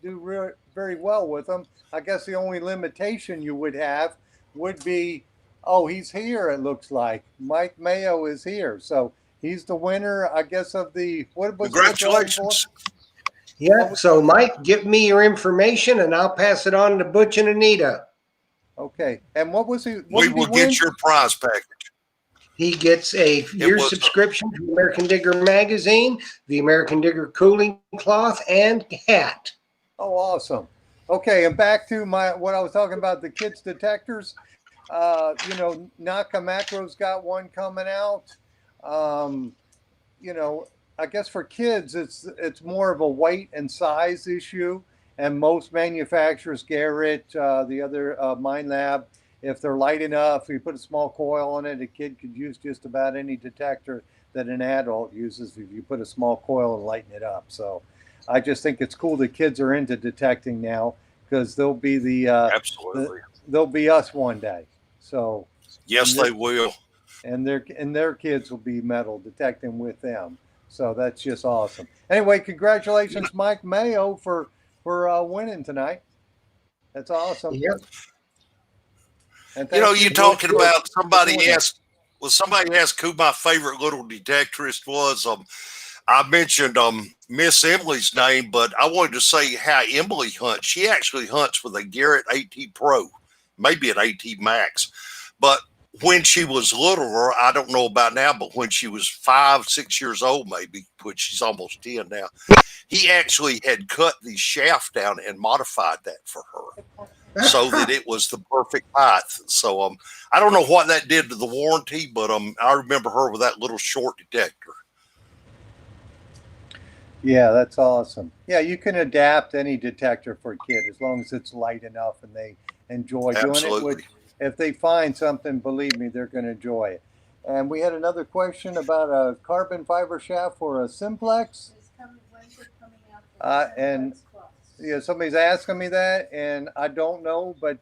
do very well with them. I guess the only limitation you would have would be, oh, he's here, it looks like. Mike Mayo is here. So he's the winner, I guess, of the, what was Congratulations. Yeah. So, Mike, give me your information and I'll pass it on to Butch and Anita. Okay. And what was he? What We did he will win? get your prize package. He gets a year was- subscription to American Digger magazine, the American Digger cooling cloth, and hat. Oh, awesome. Okay, and back to what I was talking about, the kids detectors. You know, Naka Macro's got one coming out. You know, I guess for kids, it's more of a weight and size issue, And most manufacturers, Garrett, the other Mine Lab, if they're light enough, you put a small coil on it, a kid could use just about any detector that an adult uses if you put a small coil and lighten it up. So I just think it's cool that kids are into detecting now because they'll be Absolutely. they'll be us one day. So Yes, and they will. their kids will be metal detecting with them. So that's just awesome. Anyway, congratulations, Mike Mayo, for winning tonight. That's awesome. Yep. And You know, thank you, you Butch, talking for about somebody doing that. asked, well, somebody asked who my favorite little detectorist was. I mentioned Miss Emily's name, but I wanted to say how Emily hunts. She actually hunts with a Garrett AT Pro, maybe an AT Max. But when she was littler, I don't know about now, but when she was 5, 6 years old, maybe, which she's almost 10 now, he actually had cut the shaft down and modified that for her so that it was the perfect height. So I don't know what that did to the warranty, but I remember her with that little short detector. Yeah, that's awesome. Yeah, you can adapt any detector for a kid as long as it's light enough and they enjoy doing it. Which, Absolutely. if they find something, believe me, they're going to enjoy it. And we had another question about a carbon fiber shaft for a simplex. When's it coming out for the And Simplex Plus? yeah, somebody's asking me that, and I don't know, but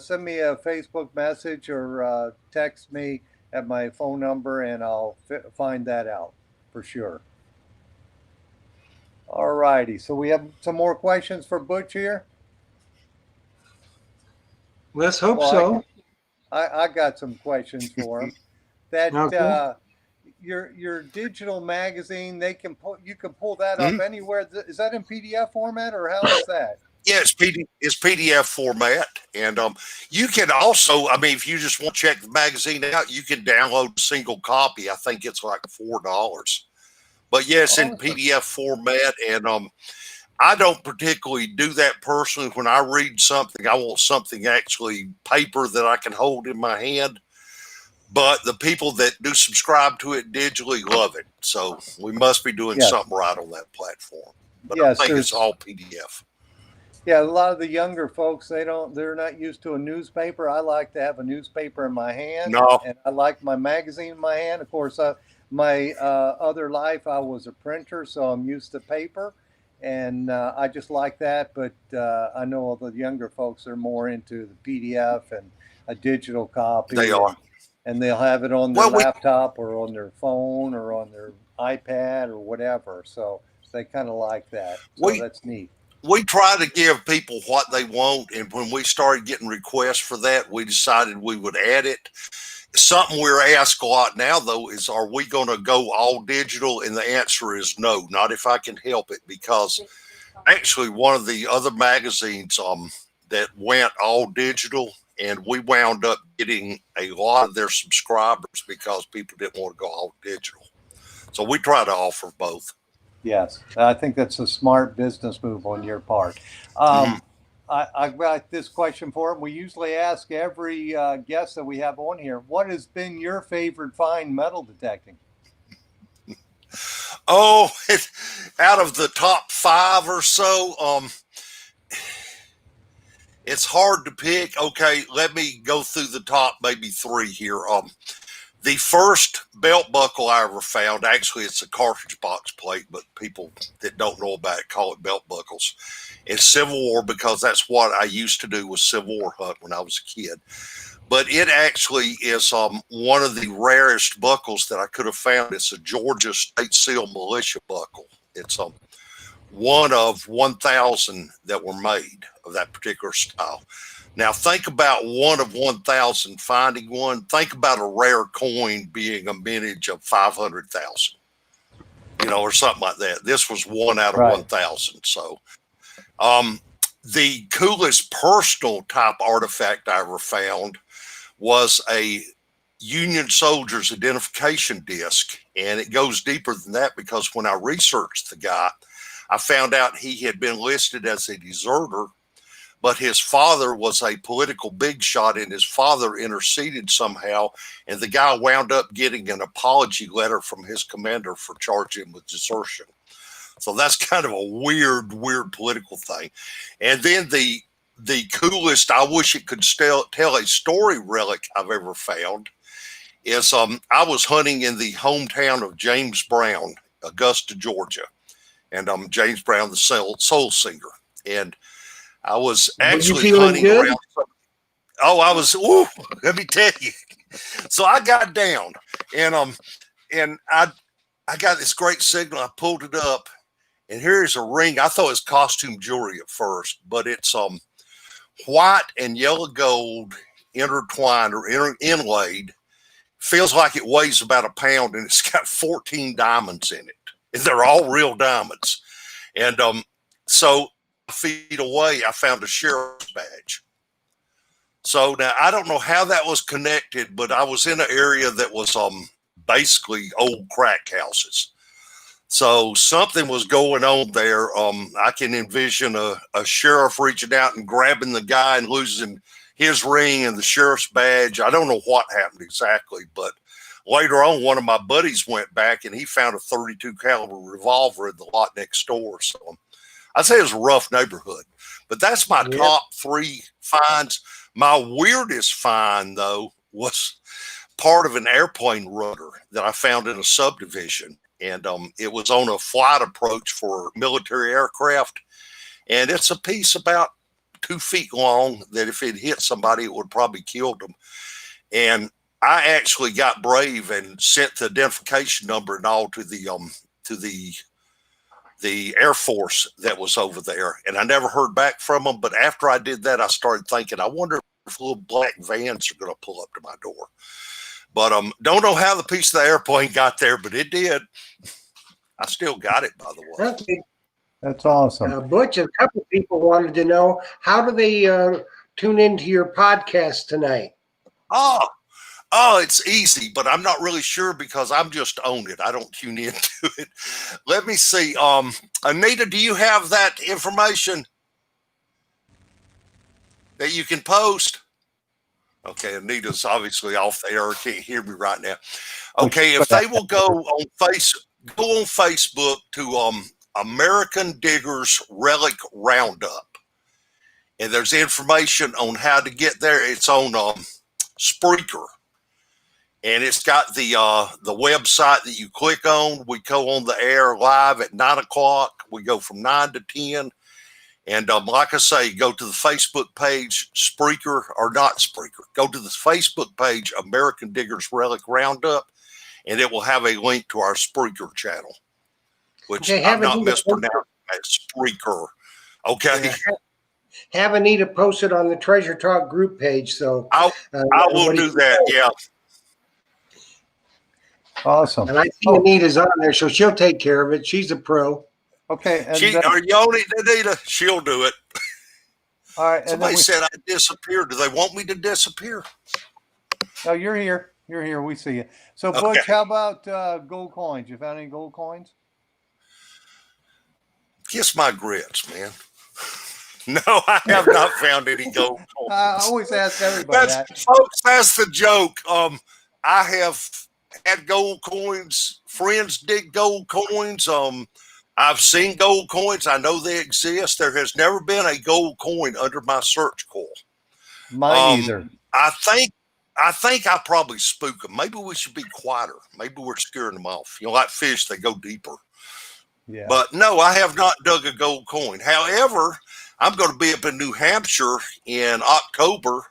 send me a Facebook message or text me at my phone number, and I'll find that out for sure. All righty. So we have some more questions for Butch here. Let's hope Well, so. I got some questions for him. That Okay. your digital magazine, you can pull that Mhm. up anywhere. Is that in PDF format or how is that? Yeah, it's PDF format, and you can also, I mean, if you just want to check the magazine out, you can download a single copy. I think it's like $4, but yeah, it's in Awesome. PDF format, and I don't particularly do that personally. When I read something, I want something actually paper that I can hold in my hand. But the people that do subscribe to it digitally love it, so we must be doing Yes. something right on that platform. But Yes, I think it's there's all PDF. yeah, a lot of the younger folks, they're not used to a newspaper. I like to have a newspaper in my hand, No, and I like my magazine in my hand. Of course, my other life, I was a printer, so I'm used to paper, and I just like that. But I know all the younger folks are more into the PDF and a digital they copy, are. and they'll have it on their Well, we laptop or on their phone or on their iPad or whatever. So they kind of like that. So we that's neat. we try to give people what they want, and when we started getting requests for that, we decided we would add it. Something we're asked a lot now, though, is are we going to go all digital? And the answer is no, not if I can help it, because actually one of the other magazines that went all digital, and we wound up getting a lot of their subscribers because people didn't want to go all digital. So we try to offer both. Yes, I think that's a smart business move on your part. Mhm. I've got this question for him. We usually ask every guest that we have on here, what has been your favorite find metal detecting? Oh, out of the top 5 or so, it's hard to pick. Okay, let me go through the top maybe 3 here. The first belt buckle I ever found, actually, it's a cartridge box plate, but people that don't know about it call it belt buckles. It's Civil War because that's what I used to do, was Civil War hunt when I was a kid. But it actually is one of the rarest buckles that I could have found. It's a Georgia State Seal Militia buckle. It's one of 1,000 that were made of that particular style. Now, think about one of 1,000 finding one. Think about a rare coin being a mintage of 500,000, or something like that. This was one out of Right. 1,000. So, the coolest personal type artifact I ever found was a Union soldier's identification disc. And it goes deeper than that because when I researched the guy, I found out he had been listed as a deserter, but his father was a political big shot, and his father interceded somehow, and the guy wound up getting an apology letter from his commander for charging him with desertion. So that's kind of a weird political thing. And then the coolest, I wish it could still tell a story relic I've ever found is I was hunting in the hometown of James Brown, Augusta, Georgia. And James Brown, the soul singer. And I was actually hunting around. Oh, I was, let me tell you. So I got down and I got this great signal. I pulled it up and here's a ring. I thought it was costume jewelry at first, but it's white and yellow gold intertwined or inlaid. Feels like it weighs about a pound and it's got 14 diamonds in it. And they're all real diamonds. And so feet away, I found a sheriff's badge. So now I don't know how that was connected, but I was in an area that was basically old crack houses. So something was going on there. I can envision a sheriff reaching out and grabbing the guy and losing his ring and the sheriff's badge. I don't know what happened exactly, but later on, one of my buddies went back and he found a 32 caliber revolver in the lot next door. So I'd say it was a rough neighborhood, but that's my top 3 finds. My weirdest find though was part of an airplane rudder that I found in a subdivision. And it was on a flight approach for military aircraft. And it's a piece about 2 feet long that if it hit somebody, it would probably kill them. And I actually got brave and sent the identification number and all to the Air Force that was over there. And I never heard back from them. But after I did that, I started thinking, I wonder if little black vans are going to pull up to my door. But don't know how the piece of the airplane got there, but it did. I still got it, by the way. Okay. That's awesome. Butch, a couple of people wanted to know, how do they tune into your podcast tonight? Oh, it's easy, but I'm not really sure because I'm just on it. I don't tune into it. Let me see. Anita, do you have that information that you can post? Okay, Anita's obviously off the air. Can't hear me right now. Okay, if they will go on Facebook to American Diggers Relic Roundup, and there's information on how to get there. It's on Spreaker, and it's got the website that you click on. We go on the air live at 9 o'clock. We go from 9 to 10. And like I say, go to the Facebook page, Spreaker, or not Spreaker. Go to the Facebook page, American Diggers Relic Roundup, and it will have a link to our Spreaker channel, which I'm not mispronouncing as Spreaker. Okay. Have Anita post it on the Treasure Talk group page. So I will do that. Yeah. Awesome. And I see Anita's on there, so she'll take care of it. She's a pro. Okay. And Are you on it, Anita? She'll do it. all right. Somebody said I disappeared. Do they want me to disappear? No, you're here. You're here. We see you. So, Okay. Butch, how about gold coins? You found any gold coins? Kiss my grits, man. No, I have not found any gold coins. I always ask everybody that. Folks, that's the joke. I have had gold coins. Friends dig gold coins. I've seen gold coins. I know they exist. There has never been a gold coin under my search coil. Mine either. I think I probably spook them. Maybe we should be quieter. Maybe we're scaring them off. You know, like fish, they go deeper. Yeah. But no, I have not dug a gold coin. However, I'm going to be up in New Hampshire in October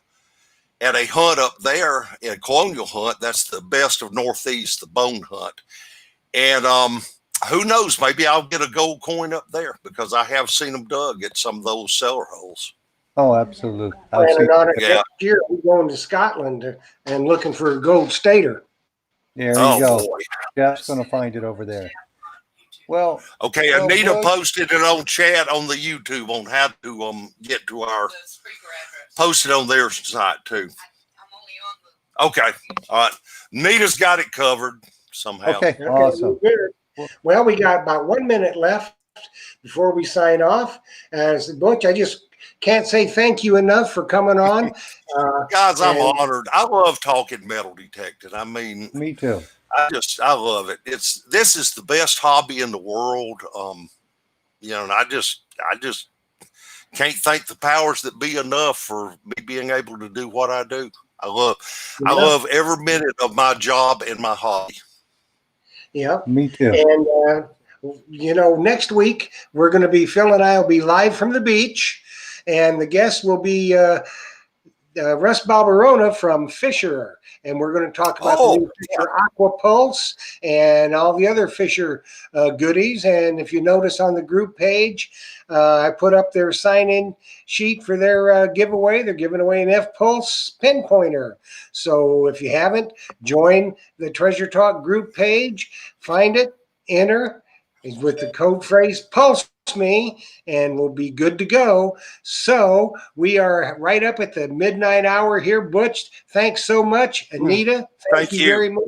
at a hunt up there, a colonial hunt. That's the best of Northeast, the bone hunt. And who knows? Maybe I'll get a gold coin up there because I have seen them dug at some of those cellar holes. Oh, absolutely. Planning on it Yeah. next year. We're going to Scotland and looking for a gold stater. There you Oh, go. boy. Jeff's going to find it over there. Well, Okay, Well, Anita Butch- posted it on chat on the YouTube on how to get to our The speaker address. posted on their site too. I'm only on the. Okay, all right. Nita's got it covered somehow. okay, Okay, awesome. good. Well, we got about 1 minute left before we sign off. As Butch, I just can't say thank you enough for coming on. Guys, I'm And- honored. I love talking metal detecting. I mean, Me too. I love it. This is the best hobby in the world. And I just can't thank the powers that be enough for me being able to do what I do. I love every minute of my job and my hobby. Yeah. Me too. And, next week Phil and I will be live from the beach, and the guest will be Russ Barbarona from Fisher. And we're going to talk about the new Fisher Aqua Pulse and all the other Fisher goodies. And if you notice on the group page, I put up their sign-in sheet for their giveaway. They're giving away an F-Pulse pen pointer. So if you haven't, join the Treasure Talk group page, find it, enter with the code phrase Pulse Me, and we'll be good to go. So we are right up at the midnight hour here. Butch, thanks so much. Anita, thank you very much.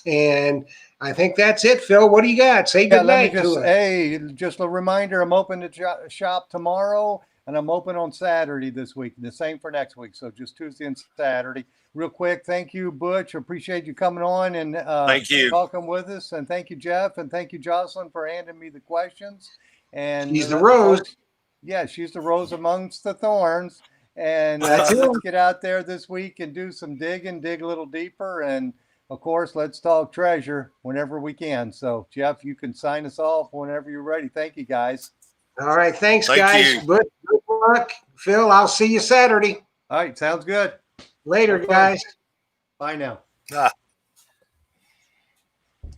And I think that's it. Phil, what do you got? Say good night to us. Hey, just a reminder, I'm open to shop tomorrow, and I'm open on Saturday this week. The same for next week. So just Tuesday and Saturday. Real quick, thank you, Butch. Appreciate you coming on and thank you talking with us. And thank you, Jeff. And thank you, Jocelyn, for handing me the questions. And she's the rose. Yeah, she's the rose amongst the thorns. And That's let's get out there this week and do some digging, dig a little deeper. And of course, let's talk treasure whenever we can. So, Jeff, you can sign us off whenever you're ready. Thank you, guys. All right. Thanks, Thank guys. you. Good luck. Phil, I'll see you Saturday. All right. Sounds good. Later, guys. Bye now. Ah.